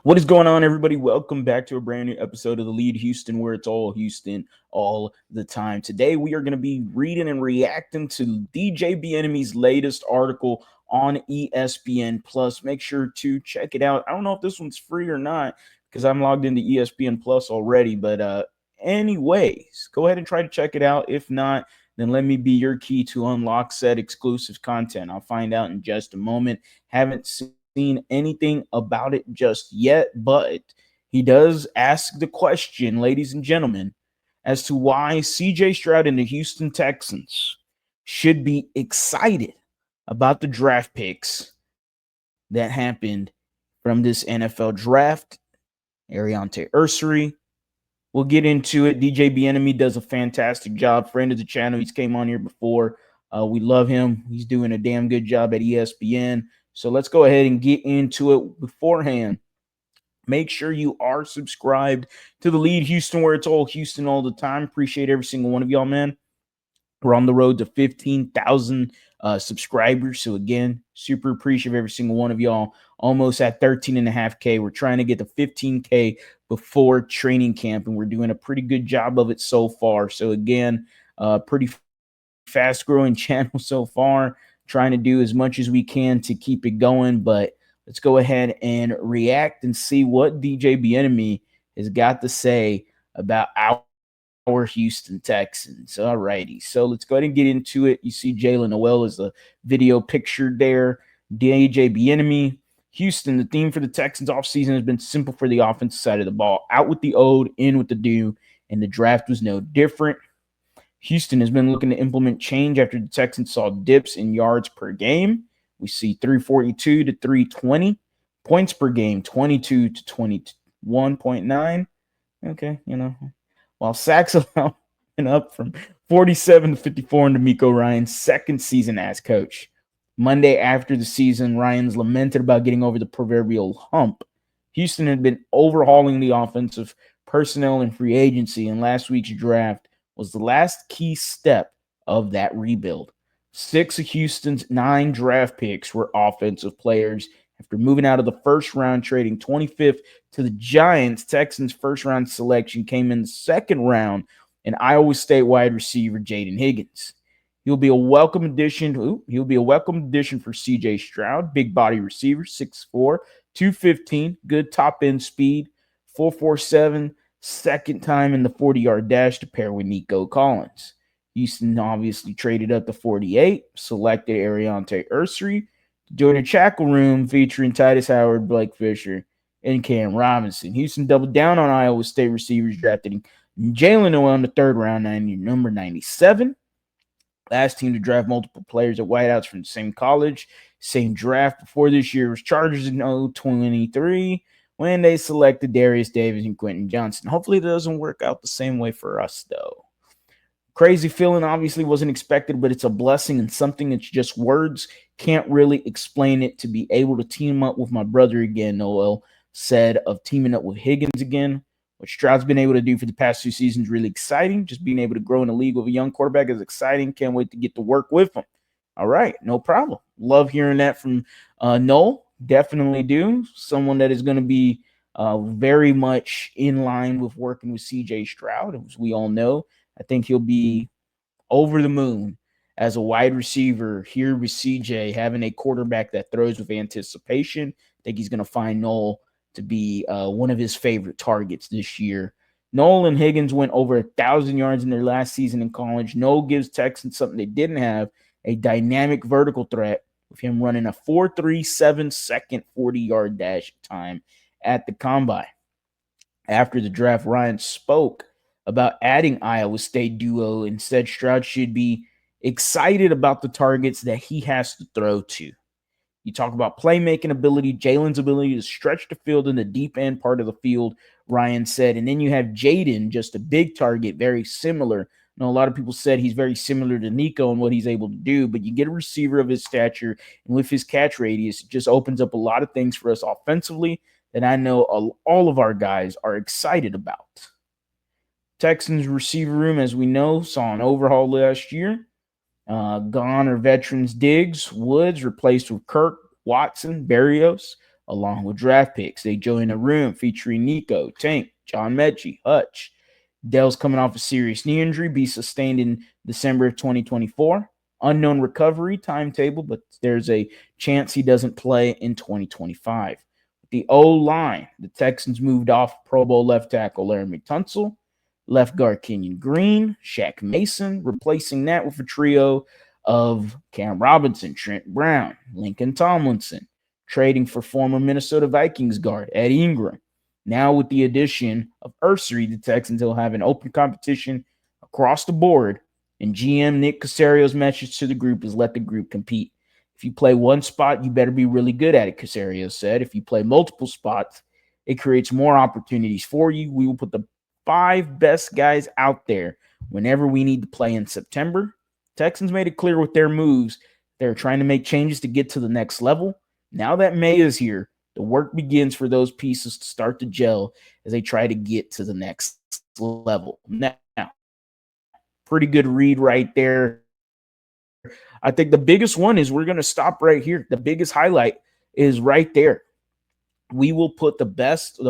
What is going on, everybody? Welcome back to a brand new episode of TheLead Houston, where it's all Houston all the time. Today, we are going to be reading and reacting to DJ Bieniemy's latest article on ESPN Plus. Make sure to check it out. I don't know if this one's free or not because I'm logged into ESPN Plus already, but anyways, go ahead and try to check it out. If not, then let me be your key to unlock said exclusive content. I'll find out in just a moment. Haven't seen anything about it just yet, but he does ask the question, ladies and gentlemen, as to why CJ Stroud and the Houston Texans should be excited about the draft picks that happened from this NFL draft. Ariante Ursary. We'll get into it. DJ Bieniemy does a fantastic job. Friend of the channel. He's came on here before. We love him. He's doing a damn good job at ESPN. So let's go ahead and get into it. Beforehand, make sure you are subscribed to TheLead Houston, where it's all Houston all the time. Appreciate every single one of y'all, man. We're on the road to 15,000 subscribers. So again, super appreciative of every single one of y'all. Almost at 13.5K. We're trying to get to 15K before training camp, and we're doing a pretty good job of it so far. So again, pretty fast growing channel so far. Trying to do as much as we can to keep it going, but let's go ahead and react and see what DJ Bieniemy has got to say about our Houston Texans. All righty, so let's go ahead and get into it. You see Jalen Noel is the video pictured there. DJ Bieniemy, Houston, the theme for the Texans offseason has been simple for the offensive side of the ball. Out with the old, in with the new, and the draft was no different. Houston has been looking to implement change after the Texans saw dips in yards per game. We see 342 to 320. Points per game, 22 to 21.9. Okay, While sacks allowed went up from 47 to 54 in DeMeco Ryan's second season as coach. Monday after the season, Ryans lamented about getting over the proverbial hump. Houston had been overhauling the offensive personnel and free agency, and last week's draft was the last key step of that rebuild. 6 of Houston's 9 draft picks were offensive players. After moving out of the first round, trading 25th to the Giants, Texans' first round selection came in the second round, and Iowa State wide receiver Jaden Higgins. He'll be a welcome addition. He'll be a welcome addition for CJ Stroud, big body receiver, 6'4", 215, good top end speed, 4.47. Second time in the 40-yard dash to pair with Nico Collins. Houston obviously traded up to 48, selected Ariante Ursary to join a Chackle room featuring Titus Howard, Blake Fisher, and Cam Robinson. Houston doubled down on Iowa State receivers, drafting Jalen Noel in the third round, number 97. Last team to draft multiple players at wideouts from the same college, same draft before this year was Chargers in 023. When they selected Darius Davis and Quentin Johnson. Hopefully it doesn't work out the same way for us, though. Crazy feeling obviously wasn't expected, but it's a blessing and something that's just words can't really explain it. To be able to team up with my brother again, Noel said, of teaming up with Higgins again. What Stroud's been able to do for the past 2 seasons really exciting. Just being able to grow in a league with a young quarterback is exciting. Can't wait to get to work with him. All right, no problem. Love hearing that from Noel. Definitely do. Someone that is going to be very much in line with working with CJ Stroud. As we all know, I think he'll be over the moon as a wide receiver here with CJ, having a quarterback that throws with anticipation. I think he's going to find Noel to be one of his favorite targets this year. Noel and Higgins went over 1,000 yards in their last season in college. Noel gives Texans something they didn't have, a dynamic vertical threat, with him running a 4.37 second 40-yard dash time at the combine. After the draft, Ryan spoke about adding Iowa State duo and said Stroud should be excited about the targets that he has to throw to. You talk about playmaking ability, Jalen's ability to stretch the field in the deep end part of the field, Ryan said. And then you have Jaden, just a big target, very similar. I know a lot of people said he's very similar to Nico and what he's able to do, but you get a receiver of his stature, and with his catch radius, it just opens up a lot of things for us offensively that I know all of our guys are excited about. Texans receiver room, as we know, saw an overhaul last year. Gone are veterans Diggs, Woods, replaced with Kirk, Watson, Berrios. along with draft picks. They join a room featuring Nico, Tank, John Mechie, Hutch. Dell's coming off a serious knee injury, be sustained in December of 2024. Unknown recovery timetable, but there's a chance he doesn't play in 2025. The O-line, the Texans moved off Pro Bowl left tackle Laramie Tunsil, left guard Kenyon Green, Shaq Mason, replacing that with a trio of Cam Robinson, Trent Brown, Lincoln Tomlinson, trading for former Minnesota Vikings guard Ed Ingram. Now with the addition of Ursery, the Texans will have an open competition across the board, and GM Nick Casario's message to the group is let the group compete. If you play one spot, you better be really good at it, Casario said. If you play multiple spots, it creates more opportunities for you. We will put the 5 best guys out there whenever we need to play in September. Texans made it clear with their moves. They're trying to make changes to get to the next level. Now that May is here, the work begins for those pieces to start to gel as they try to get to the next level. Now, pretty good read right there. I think the biggest one is we're going to stop right here. The biggest highlight is right there. We will put the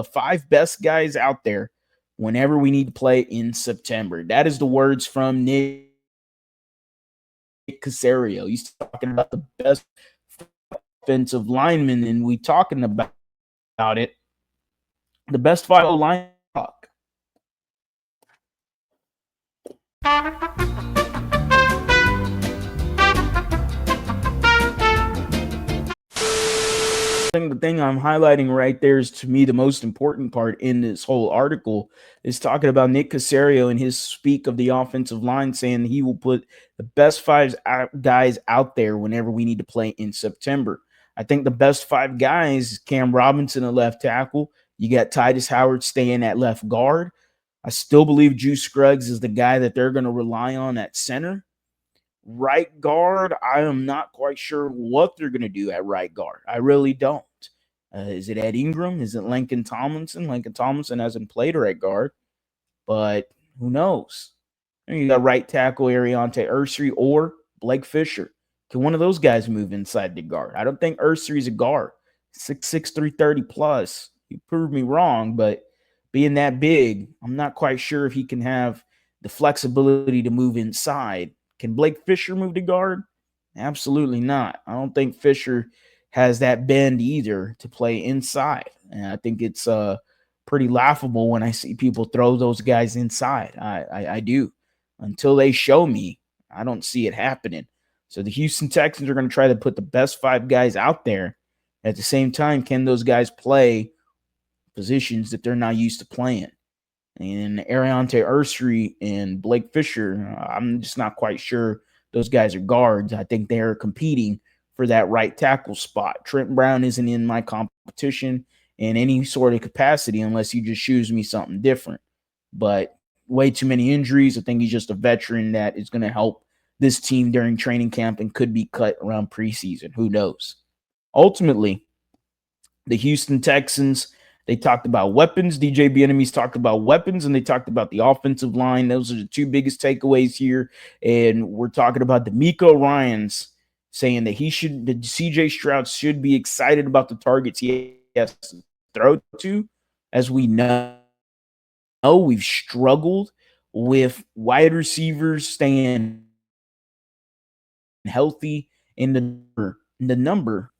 5 best guys out there whenever we need to play in September. That is the words from Nick Casario. He's talking about the best offensive linemen, and we talking about it. The best 5 line talk. The thing I'm highlighting right there is, to me, the most important part in this whole article is talking about Nick Casario and his speak of the offensive line, saying he will put the best 5 guys out there whenever we need to play in September. I think the best 5 guys, Cam Robinson at left tackle. You got Titus Howard staying at left guard. I still believe Juice Scruggs is the guy that they're going to rely on at center. Right guard, I am not quite sure what they're going to do at right guard. I really don't. Is it Ed Ingram? Is it Lincoln Tomlinson? Lincoln Tomlinson hasn't played right guard, but who knows? You got right tackle Ariante Ursery or Blake Fisher. Can one of those guys move inside the guard? I don't think Ursery's a guard. 6'6", 330 plus. You proved me wrong, but being that big, I'm not quite sure if he can have the flexibility to move inside. Can Blake Fisher move to guard? Absolutely not. I don't think Fisher has that bend either to play inside. And I think it's pretty laughable when I see people throw those guys inside. I do. Until they show me, I don't see it happening. So the Houston Texans are going to try to put the best 5 guys out there. At the same time, can those guys play positions that they're not used to playing? And Ariante Ursery and Blake Fisher, I'm just not quite sure those guys are guards. I think they're competing for that right tackle spot. Trent Brown isn't in my competition in any sort of capacity unless you just choose me something different. But way too many injuries. I think he's just a veteran that is going to help this team during training camp and could be cut around preseason. Who knows? Ultimately, the Houston Texans, they talked about weapons. DJ Bieniemy's talked about weapons, and they talked about the offensive line. Those are the 2 biggest takeaways here. And we're talking about DeMeco Ryans saying that CJ Stroud should be excited about the targets he has to throw to. As we know, we've struggled with wide receivers staying healthy in the number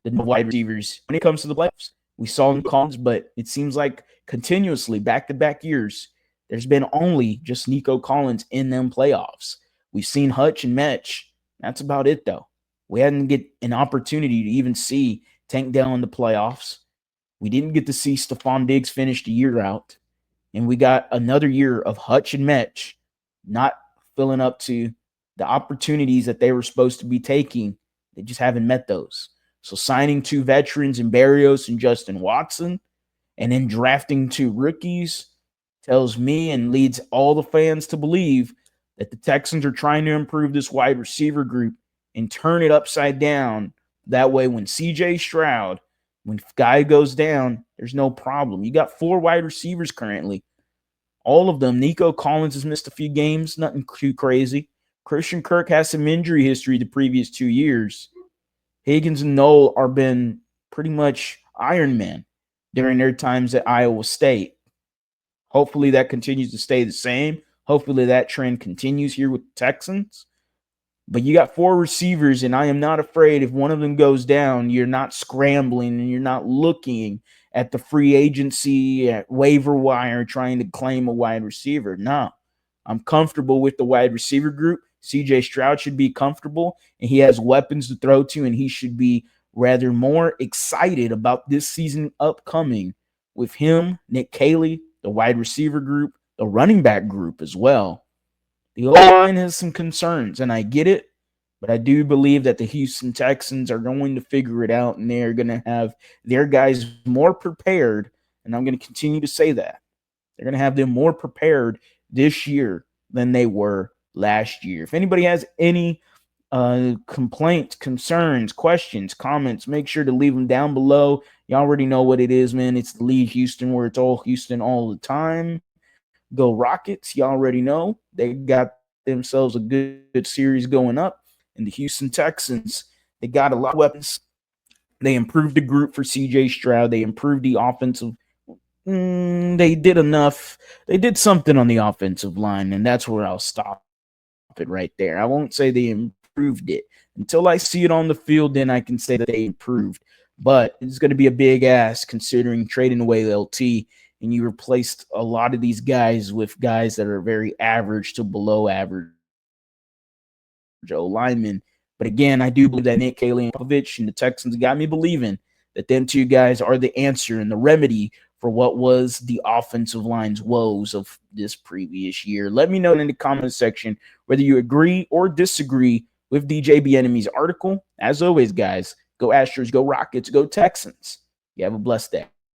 of wide receivers when it comes to the playoffs. We saw in Collins, but it seems like continuously back-to-back years, there's been only just Nico Collins in them playoffs. We've seen Hutch and Metch. That's about it, though. We hadn't get an opportunity to even see Tank Dell in the playoffs. We didn't get to see Stephon Diggs finish the year out. And we got another year of Hutch and Metch not filling up to the opportunities that they were supposed to be taking. They just haven't met those. So signing 2 veterans in Berrios and Justin Watson and then drafting 2 rookies tells me and leads all the fans to believe that the Texans are trying to improve this wide receiver group and turn it upside down. That way, when CJ Stroud, when guy goes down, there's no problem. You got 4 wide receivers currently. All of them. Nico Collins has missed a few games. Nothing too crazy. Christian Kirk has some injury history the previous 2 years. Higgins and Noel are been pretty much Iron Man during their times at Iowa State. Hopefully that continues to stay the same. Hopefully that trend continues here with the Texans. But you got 4 receivers, and I am not afraid if one of them goes down, you're not scrambling and you're not looking at the free agency, at waiver wire, trying to claim a wide receiver. No, I'm comfortable with the wide receiver group. CJ Stroud should be comfortable, and he has weapons to throw to, and he should be rather more excited about this season upcoming with him, Nick Caley, the wide receiver group, the running back group as well. The O-line has some concerns, and I get it, but I do believe that the Houston Texans are going to figure it out, and they're going to have their guys more prepared, and I'm going to continue to say that. They're going to have them more prepared this year than they were last year. If anybody has any complaints, concerns, questions, comments, make sure to leave them down below. You already know what it is, man. It's the Lead Houston, where it's all Houston all the time. Go Rockets. You already know. They got themselves a good series going up. And the Houston Texans, they got a lot of weapons. They improved the group for CJ Stroud. They improved the offensive. They did enough. They did something on the offensive line, and that's where I'll stop it right there. I won't say they improved it. Until I see it on the field, then I can say that they improved. But it's going to be a big ask considering trading away LT, and you replaced a lot of these guys with guys that are very average to below average linemen. But again, I do believe that Nick Caley and Popovich and the Texans got me believing that them 2 guys are the answer and the remedy for what was the offensive line's woes of this previous year. Let me know in the comment section whether you agree or disagree with DJ Bieniemy's article. As always, guys, go Astros, go Rockets, go Texans. You have a blessed day.